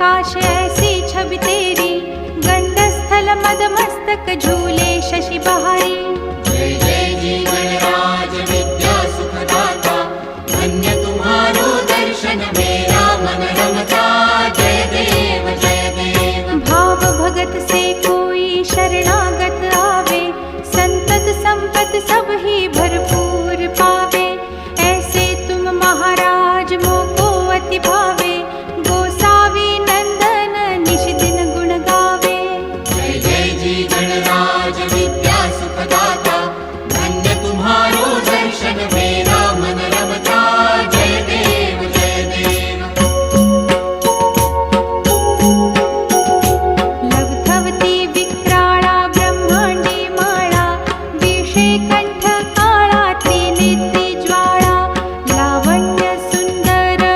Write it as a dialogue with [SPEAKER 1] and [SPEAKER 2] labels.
[SPEAKER 1] प्रकाश ऐसी छवि तेरी, गंडस्थल मद मस्तक झूले शशि बहारी।
[SPEAKER 2] जय जय जी गणराज विद्या सुखदाता, धन्य तुम्हारो दर्शन में